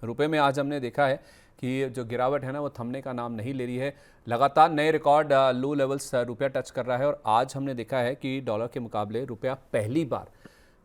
रुपए में आज हमने देखा है कि जो गिरावट है ना वो थमने का नाम नहीं ले रही है। लगातार नए रिकॉर्ड लो लेवल्स रुपया टच कर रहा है और आज हमने देखा है कि डॉलर के मुकाबले रुपया पहली बार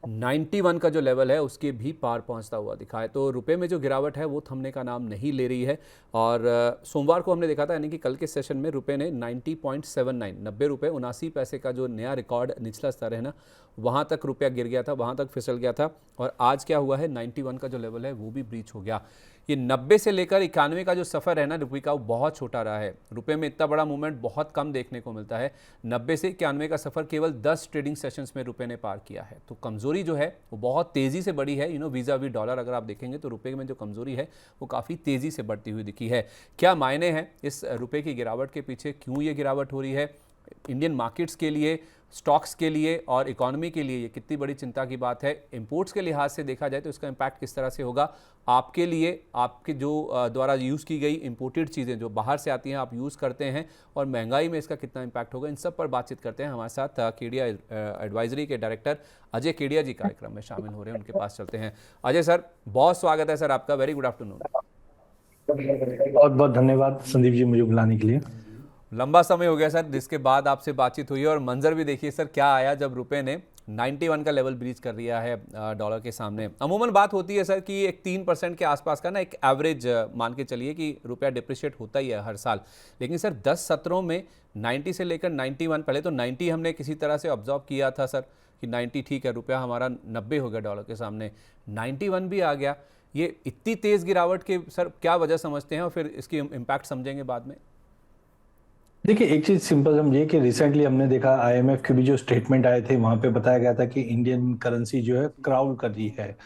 91 का जो लेवल है उसके भी पार पहुंचता हुआ दिखा है। तो रुपए में जो गिरावट है वो थमने का नाम नहीं ले रही है। और सोमवार को हमने देखा था, यानी कि कल के सेशन में रुपए ने 90.79 90 रुपये 79 पैसे का जो नया रिकॉर्ड निचला स्तर है ना, वहाँ तक रुपया गिर गया था, वहाँ तक फिसल गया था। और आज क्या हुआ है, 91 का जो लेवल है वो भी ब्रीच हो गया। ये 90 से लेकर 91 का जो सफ़र है ना रुपये का, वो बहुत छोटा रहा है। रुपये में इतना बड़ा मूवमेंट बहुत कम देखने को मिलता है। 90 से 91 का सफ़र केवल 10 ट्रेडिंग सेशंस में रुपये ने पार किया है। तो कमज़ोरी जो है वो बहुत तेज़ी से बढ़ी है। वीज़ा वी डॉलर अगर आप देखेंगे तो रुपये में जो कमज़ोरी है वो काफ़ी तेज़ी से बढ़ती हुई दिखी है। क्या मायने हैं इस रुपये की गिरावट के पीछे, क्यों ये गिरावट हो रही है इंडियन मार्केट्स के लिए, स्टॉक्स के लिए और इकोनॉमी के लिए, ये कितनी बड़ी चिंता की बात है। इंपोर्ट्स के लिहाज से देखा जाए तो इसका इम्पैक्ट किस तरह से होगा आपके लिए, आपके जो द्वारा यूज़ की गई इंपोर्टेड चीज़ें जो बाहर से आती हैं आप यूज़ करते हैं, और महंगाई में इसका कितना इम्पैक्ट होगा, इन सब पर बातचीत करते हैं। हमारे साथ केडिया एडवाइजरी के डायरेक्टर अजय केडिया जी कार्यक्रम में शामिल हो रहे हैं, उनके पास चलते हैं। अजय सर, बहुत स्वागत है सर आपका, वेरी गुड आफ्टरनून। बहुत बहुत धन्यवाद संदीप जी मुझे बुलाने के लिए। लंबा समय हो गया सर जिसके बाद आपसे बातचीत हुई है, और मंजर भी देखिए सर क्या आया जब रुपए ने 91 का लेवल ब्रीच कर लिया है डॉलर के सामने। अमूमन बात होती है सर कि एक 3% के आसपास का ना एक एवरेज मान के चलिए कि रुपया डिप्रिशिएट होता ही है हर साल। लेकिन सर 10 सत्रों में 90 से लेकर 91, पहले तो 90 हमने किसी तरह से ऑब्जर्व किया था सर कि 90 ठीक है, रुपया हमारा 90 हो गया डॉलर के सामने, 91 भी आ गया। ये इतनी तेज़ गिरावट के सर क्या वजह समझते हैं, और फिर इसकी इम्पैक्ट समझेंगे बाद में। देखिए एक चीज सिंपल समझिए कि रिसेंटली हमने देखा आईएमएफ के भी जो स्टेटमेंट आए थे वहां पे बताया गया था कि इंडियन करेंसी जो है क्राउल कर रही है।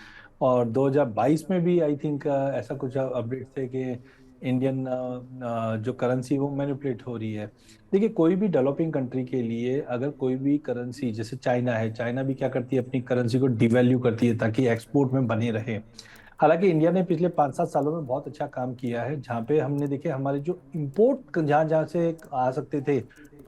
और 2022 में भी आई थिंक ऐसा कुछ अपडेट थे कि इंडियन जो करेंसी वो मैनिपुलेट हो रही है। देखिए कोई भी डेवलपिंग कंट्री के लिए अगर कोई भी करेंसी, जैसे चाइना है, चाइना भी क्या करती है अपनी करेंसी को डिवैल्यू करती है ताकि एक्सपोर्ट में बने रहे। हालांकि इंडिया ने पिछले 5-7 सालों में बहुत अच्छा काम किया है, जहाँ पे हमने देखे हमारे जो इम्पोर्ट जहाँ जहाँ से आ सकते थे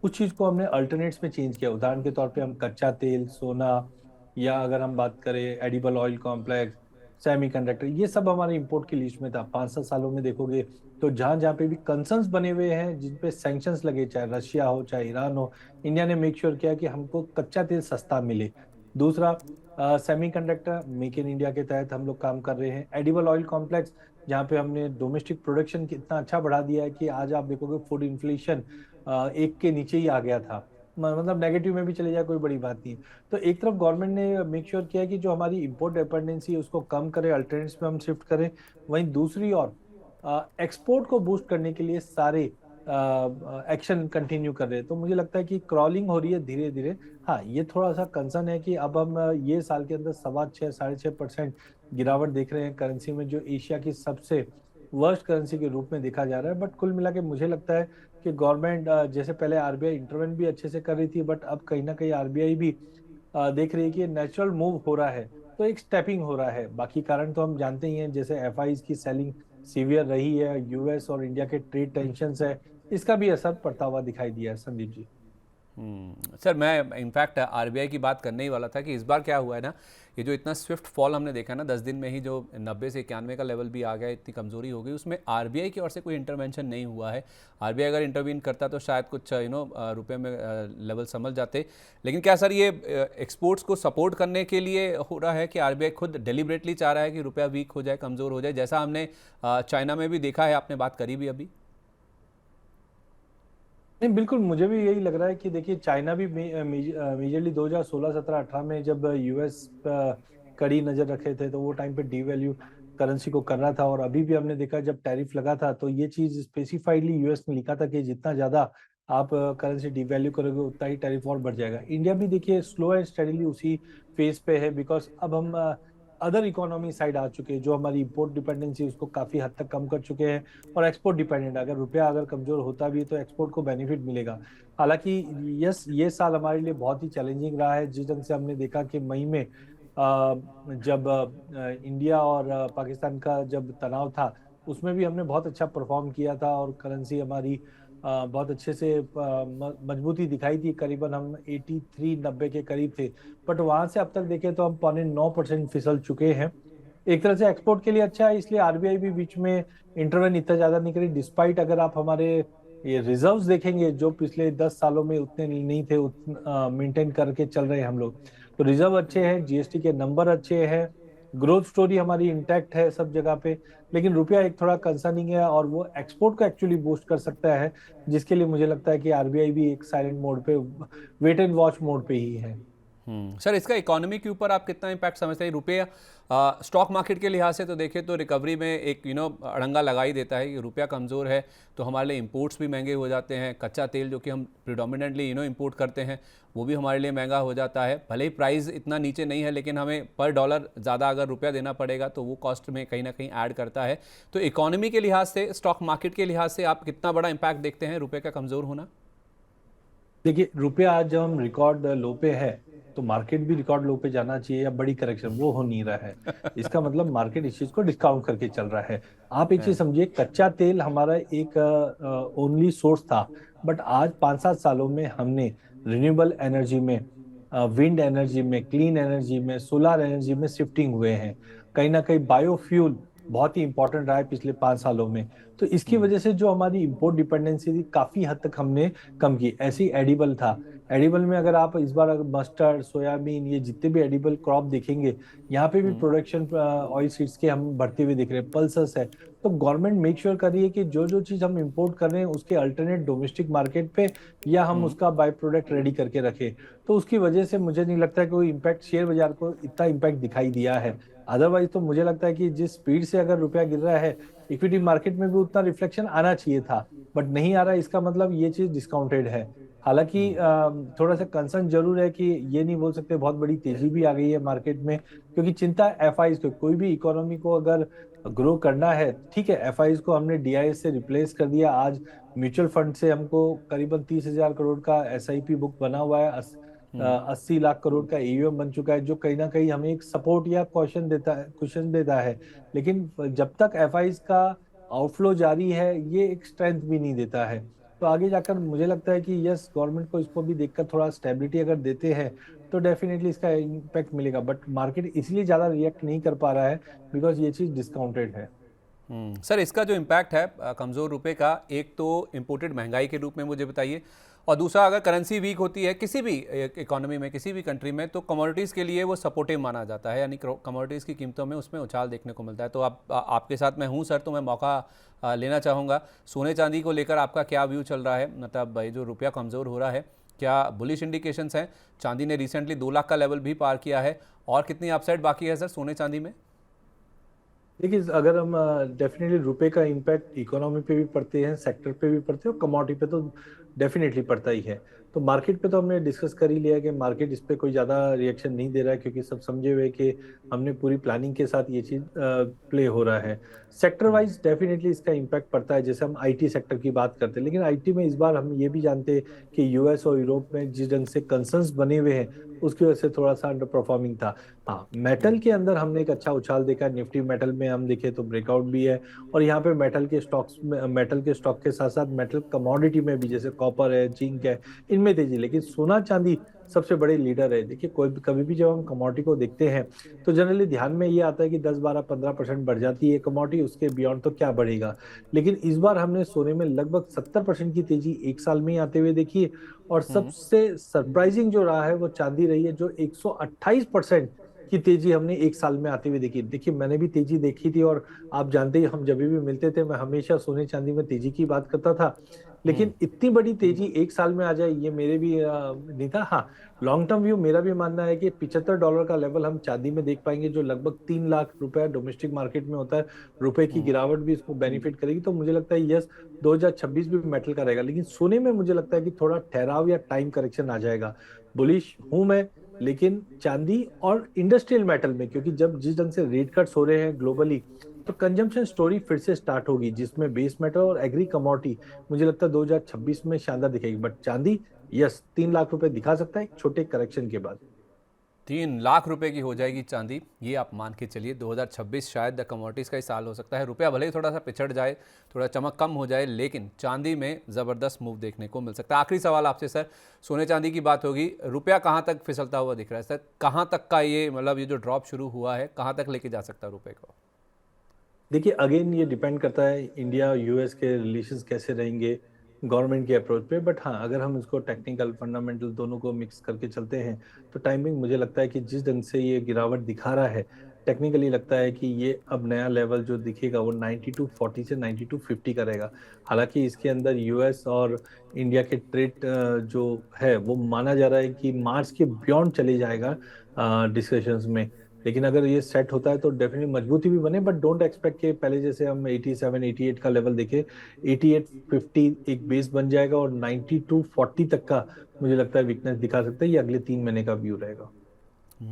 उस चीज को हमने अल्टरनेट्स में चेंज किया। उदाहरण के तौर पे हम कच्चा तेल, सोना, या अगर हम बात करें एडिबल ऑयल कॉम्प्लेक्स, सेमीकंडक्टर, ये सब हमारे इंपोर्ट की लिस्ट में था। 5-7 सालों में देखोगे तो जहां जहां पे भी कंसर्न्स बने हुए हैं, जिन पे सैंक्शंस लगे, चाहे रशिया हो चाहे ईरान हो, इंडिया ने मेक श्योर किया कि हमको कच्चा तेल सस्ता मिले। दूसरा, सेमीकंडक्टर मेक इन इंडिया के तहत हम लोग काम कर रहे हैं। एडिबल ऑयल कॉम्प्लेक्स, जहाँ पे हमने डोमेस्टिक प्रोडक्शन कितना अच्छा बढ़ा दिया है कि आज आप देखोगे फूड इन्फ्लेशन 1 के नीचे ही आ गया था। मतलब नेगेटिव में भी चले जाए कोई बड़ी बात नहीं। तो एक तरफ गवर्नमेंट ने मेक श्योर किया कि जो हमारी इंपोर्ट डिपेंडेंसी है उसको कम करें, अल्टरनेट्स में हम शिफ्ट करें। वहीं दूसरी ओर एक्सपोर्ट को बूस्ट करने के लिए सारे एक्शन कंटिन्यू कर रहे हैं। तो मुझे लगता है कि क्रॉलिंग हो रही है धीरे धीरे। हाँ, ये थोड़ा सा कंसर्न है कि अब हम ये साल के अंदर 6.25-6.5% गिरावट देख रहे हैं करेंसी में, जो एशिया की सबसे वर्स्ट करेंसी के रूप में देखा जा रहा है। बट कुल मिला के मुझे लगता है कि गवर्नमेंट, जैसे पहले आरबीआई इंटरवेंट भी अच्छे से कर रही थी, बट अब कहीं ना कहीं आरबीआई भी देख रही है कि नेचुरल मूव हो रहा है, तो एक स्टेपिंग हो रहा है। बाकी कारण तो हम जानते ही हैं, जैसे एफआईज की सेलिंग सीवियर रही है, यूएस और इंडिया के ट्रेड टेंशन है, इसका भी असर पड़ता हुआ दिखाई दिया है संदीप जी। सर मैं इनफैक्ट आरबीआई की बात करने ही वाला था कि इस बार क्या हुआ है ना, ये जो इतना स्विफ्ट फॉल हमने देखा ना 10 दिन में ही, जो 90 से 91 का लेवल भी आ गया, इतनी कमजोरी हो गई, उसमें आरबीआई की ओर से कोई इंटरवेंशन नहीं हुआ है। आरबीआई अगर इंटरवीन करता तो शायद कुछ रुपए में लेवल समझ जाते। लेकिन क्या सर ये एक्सपोर्ट्स को सपोर्ट करने के लिए हो रहा है कि आरबीआई खुद डेलिबरेटली चाह रहा है कि रुपया वीक हो जाए, कमज़ोर हो जाए, जैसा हमने चाइना में भी देखा है, आपने बात करी भी अभी। नहीं, बिल्कुल मुझे भी यही लग रहा है कि देखिए चाइना भी मेजरली 2016, 17, 18 में जब यूएस कड़ी नजर रखे थे तो वो टाइम पे डीवैल्यू करेंसी को कर रहा था। और अभी भी हमने देखा जब टैरिफ लगा था तो ये चीज स्पेसिफाइडली यूएस ने लिखा था कि जितना ज्यादा आप करेंसी डीवैल्यू करोगे उतना ही टैरिफ और बढ़ जाएगा। इंडिया भी देखिए स्लो एंड स्टेडीली उसी फेज पे है, बिकॉज अब हम अदर इकोनॉमी साइड आ चुके हैं। जो हमारी इंपोर्ट डिपेंडेंसी उसको काफी हद तक कम कर चुके हैं, और एक्सपोर्ट डिपेंडेंट, अगर रुपया अगर कमजोर होता भी है तो एक्सपोर्ट को बेनिफिट मिलेगा। हालांकि यस, ये साल हमारे लिए बहुत ही चैलेंजिंग रहा है। जिस ढंग से हमने देखा कि मई में जब इंडिया और पाकिस्तान का जब तनाव था, उसमें भी हमने बहुत अच्छा परफॉर्म किया था और करेंसी हमारी बहुत अच्छे से मजबूती दिखाई थी। करीबन हम 83-90 के करीब थे, बट वहां से अब तक देखें तो हम 9.25% फिसल चुके हैं। एक तरह से एक्सपोर्ट के लिए अच्छा है, इसलिए आरबीआई भी बीच में इंटरवेन इतना ज्यादा नहीं करी। डिस्पाइट अगर आप हमारे ये रिजर्व्स देखेंगे जो पिछले 10 सालों में उतने नहीं थे, उतना मेंटेन करके चल रहे हैं हम लोग, तो रिजर्व अच्छे हैं, जीएसटी के नंबर अच्छे हैं, ग्रोथ स्टोरी हमारी इंटैक्ट है सब जगह पे। लेकिन रुपया एक थोड़ा कंसर्निंग है, और वो एक्सपोर्ट को एक्चुअली बूस्ट कर सकता है, जिसके लिए मुझे लगता है कि आरबीआई भी एक साइलेंट मोड पे, वेट एंड वॉच मोड पे ही है। सर, इसका इकोनॉमी के ऊपर आप कितना इम्पैक्ट समझते हैं? रुपया स्टॉक मार्केट के लिहाज से तो देखें तो रिकवरी में एक अड़ंगा लगा ही देता है कि रुपया कमज़ोर है तो हमारे लिए इंपोर्ट्स भी महंगे हो जाते हैं। कच्चा तेल जो कि हम प्रिडोमिनेंटली इंपोर्ट करते हैं वो भी हमारे लिए महंगा हो जाता है। भले ही प्राइस इतना नीचे नहीं है लेकिन हमें पर डॉलर ज़्यादा अगर रुपया देना पड़ेगा तो वो कॉस्ट में कहीं ना कहीं ऐड करता है। तो इकोनॉमी के लिहाज से, स्टॉक मार्केट के लिहाज से आप कितना बड़ा इम्पैक्ट देखते हैं रुपये का कमज़ोर होना? देखिए, रुपया आज जब हम रिकॉर्ड लो पे है, तो मार्केट भी रिकॉर्ड लो पे जाना चाहिए, या बड़ी करेक्शन वो हो नहीं रहा है। इसका मतलब मार्केट इस चीज को डिस्काउंट करके चल रहा है। आप एक चीज समझिए, कच्चा तेल हमारा एक ओनली सोर्स था, बट आज 5-7 सालों में हमने रिन्यूएबल एनर्जी में, विंड एनर्जी में, क्लीन एनर्जी में, सोलर एनर्जी में शिफ्टिंग हुए हैं। कहीं ना कहीं बायोफ्यूल बहुत ही इंपॉर्टेंट रहा है पिछले 5 सालों में। तो इसकी वजह से जो हमारी इंपोर्ट डिपेंडेंसी थी, काफी हद तक हमने कम की। ऐसे ही एडिबल था, एडिबल में अगर आप इस बार अगर मस्टर्ड, सोयाबीन, ये जितने भी एडिबल क्रॉप देखेंगे, यहाँ पे भी प्रोडक्शन ऑयल सीड्स के हम बढ़ते हुए दिख रहे हैं, पल्सेस है। तो गवर्नमेंट मेक श्योर कर रही है कि जो जो चीज हम इंपोर्ट कर रहे हैं उसके अल्टरनेट डोमेस्टिक मार्केट पे, या हम उसका बाय प्रोडक्ट रेडी करके रखें। तो उसकी वजह से मुझे नहीं लगता है कि कोई इम्पैक्ट शेयर बाजार को इतना इम्पैक्ट दिखाई दिया है। अदरवाइज तो मुझे लगता है कि जिस स्पीड से अगर रुपया गिर रहा है, इक्विटी मार्केट में भी उतना रिफ्लेक्शन आना चाहिए था, बट नहीं आ रहा। इसका मतलब ये चीज डिस्काउंटेड है। हालांकि थोड़ा सा कंसर्न जरूर है कि ये नहीं बोल सकते बहुत बड़ी तेजी भी आ गई है मार्केट में, क्योंकि चिंता एफआईज को, कोई भी इकोनॉमी को अगर ग्रो करना है, ठीक है, एफआईज को हमने डीआईएस से रिप्लेस कर दिया। आज म्यूचुअल फंड से हमको करीबन 30,000 करोड़ का एसआईपी बुक बना हुआ है, 80 लाख करोड़ का एयूएम बन चुका है, जो कहीं ना कहीं हमें एक सपोर्ट या क्वेश्चन देता है। लेकिन जब तक एफआईज का आउटफ्लो जारी है, ये एक स्ट्रेंथ भी नहीं देता है। तो आगे जाकर मुझे लगता है कि यस, गवर्नमेंट को इसको भी देखकर थोड़ा स्टेबिलिटी अगर देते हैं, तो डेफिनेटली इसका इम्पैक्ट मिलेगा। बट मार्केट इसलिए ज्यादा रिएक्ट नहीं कर पा रहा है बिकॉज ये चीज डिस्काउंटेड है। सर, इसका जो इम्पैक्ट है कमज़ोर रुपए का, एक तो इम्पोर्टेड महंगाई के रूप में मुझे बताइए, और दूसरा अगर करेंसी वीक होती है किसी भी इकोनॉमी में, किसी भी कंट्री में, तो कमोडिटीज़ के लिए वो सपोर्टिव माना जाता है, यानी कमोडिटीज़ की कीमतों में उसमें उछाल देखने को मिलता है। तो आपके साथ मैं हूँ सर, तो मैं मौका लेना चाहूँगा। सोने चांदी को लेकर आपका क्या व्यू चल रहा है? मतलब ये जो रुपया कमज़ोर हो रहा है, क्या बुलिश इंडिकेशंस हैं? चांदी ने रिसेंटली 2 लाख का लेवल भी पार किया है, और कितनी अपसाइड बाकी है सर सोने चांदी में? देखिए, अगर हम डेफिनेटली रुपए का इम्पैक्ट इकोनॉमी पे भी पड़ते हैं, सेक्टर पे भी पड़ते हैं, और कमोडिटी पे तो डेफिनेटली पड़ता ही है। तो मार्केट पे तो हमने डिस्कस कर ही लिया कि मार्केट इस पे कोई ज्यादा रिएक्शन नहीं दे रहा है, क्योंकि सब समझे हुए कि हमने पूरी प्लानिंग के साथ ये चीज प्ले हो रहा है। सेक्टर वाइज डेफिनेटली इसका इम्पैक्ट पड़ता है। जैसे हम आईटी सेक्टर की बात करते हैं, लेकिन आईटी में इस बार हम ये भी जानते हैं कि यूएस और यूरोप में जिस ढंग से कंसर्न्स बने हुए हैं, उसकी वजह से थोड़ा सा अंडर परफॉर्मिंग था। हाँ, मेटल के अंदर हमने एक अच्छा उछाल देखा। निफ्टी मेटल में हम देखें तो ब्रेकआउट भी है, और यहाँ पे मेटल के स्टॉक्स में, मेटल के स्टॉक के साथ साथ मेटल कमोडिटी में भी, जैसे कॉपर है, जिंक है, इनमें तेजी। लेकिन सोना चांदी सबसे बड़े लीडर है। देखिए, कोई कभी भी जब हम कमोडिटी को देखते हैं, तो जनरली ध्यान में ये आता है कि 10, 12, 15% बढ़ जाती है कमोडिटी, उसके बियॉन्ड तो क्या बढ़ेगा। लेकिन इस बार हमने सोने में लगभग 70% की तेजी एक साल में ही आते हुए देखी है। और सबसे सरप्राइजिंग जो रहा है वो चांदी रही है, जो 128% की तेजी हमने एक साल में आते हुए देखी। देखिए, मैंने भी तेजी देखी थी, और आप जानते ही, हम जब भी मिलते थे मैं हमेशा सोने चांदी में तेजी की बात करता था। लेकिन इतनी बड़ी तेजी एक साल में आ जाए, ये मेरे भी नहीं था। हाँ, लॉन्ग टर्म व्यू मेरा भी मानना है कि $75 का लेवल हम चांदी में देख पाएंगे, जो लगभग 3 लाख रुपए डोमेस्टिक मार्केट में होता है। रुपए की गिरावट भी इसको बेनिफिट करेगी। तो मुझे लगता है यस, 2026 भी मेटल का रहेगा। लेकिन सोने में मुझे लगता है कि थोड़ा ठहराव या टाइम करेक्शन आ जाएगा। बुलिश हूं मैं, लेकिन चांदी और इंडस्ट्रियल मेटल में, क्योंकि जब जिस ढंग से रेट कट्स हो रहे हैं ग्लोबली, तो कंजम्पशन स्टोरी फिर से स्टार्ट होगी, जिसमें बेस मेटल और एग्री कमोडिटी मुझे लगता है 2026 में शानदार दिखेगी। बट चांदी, यस, 3 लाख रुपए दिखा सकता है एक छोटे करेक्शन के बाद। 3 लाख रुपए की हो जाएगी चांदी, ये आप मान के चलिए। 2026 शायद कमोडिटीज़ का ही साल हो सकता है। रुपया भले ही थोड़ा सा पिछड़ जाए, थोड़ा चमक कम हो जाए, लेकिन चांदी में ज़बरदस्त मूव देखने को मिल सकता है। आखिरी सवाल आपसे सर, सोने चांदी की बात होगी, रुपया कहाँ तक फिसलता हुआ दिख रहा है सर? कहाँ तक का ये मतलब ये जो ड्रॉप शुरू हुआ है, कहाँ तक लेके जा सकता है रुपये को? देखिए अगेन ये डिपेंड करता है इंडिया यूएस के रिलेशंस कैसे रहेंगे, गवर्नमेंट के अप्रोच पे। बट हाँ, अगर हम इसको टेक्निकल फंडामेंटल दोनों को मिक्स करके चलते हैं तो टाइमिंग मुझे लगता है कि जिस ढंग से ये गिरावट दिखा रहा है, टेक्निकली लगता है कि ये अब नया लेवल जो दिखेगा वो 9240 से 9250 का रहेगा। हालांकि इसके अंदर यूएस और इंडिया के ट्रेड जो है वो माना जा रहा है कि मार्च के बियॉन्ड चले जाएगा डिस्कशंस में। लेकिन अगर ये सेट होता है तो डेफिनेटली मजबूती भी बने, बट डोंट एक्सपेक्ट कि पहले जैसे हम 87 88 का लेवल देखे। 8850 एक बेस बन जाएगा और 9240 तक का मुझे लगता है वीकनेस दिखा सकता है। ये अगले 3 महीने का व्यू रहेगा।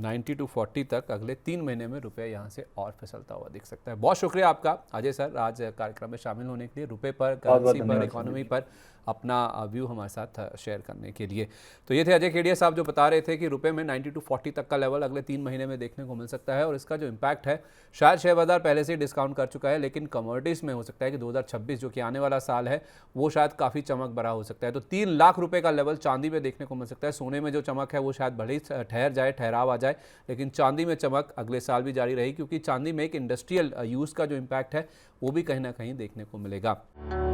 90 टू 40 तक अगले 3 महीने में रुपया यहाँ से और फिसलता हुआ दिख सकता है। बहुत शुक्रिया आपका अजय सर, आज कार्यक्रम में शामिल होने के लिए, रुपये पर, बहुत बहुत करेंसी पर, धन्यवाद इकोनॉमी संजय। पर अपना व्यू हमारे साथ शेयर करने के लिए। तो ये थे अजय केडिया साहब जो बता रहे थे कि रुपये में 90 टू 40 तक का लेवल अगले 3 महीने में देखने को मिल सकता है, और इसका जो इम्पैक्ट है शायद शेयर बाजार पहले से ही डिस्काउंट कर चुका है, लेकिन कमोडिटीज़ में हो सकता है कि 2026 जो कि आने वाला साल है वो शायद काफ़ी चमक भरा हो सकता है। तो 3 लाख रुपये का लेवल चांदी में देखने को मिल सकता है। सोने में जो चमक है वो शायद भले ही ठहर जाए, ठहराव आ जाए, लेकिन चांदी में चमक अगले साल भी जारी रहेगी, क्योंकि चांदी में एक इंडस्ट्रियल यूज़ का जो इम्पैक्ट है वो भी कहीं ना कहीं देखने को मिलेगा।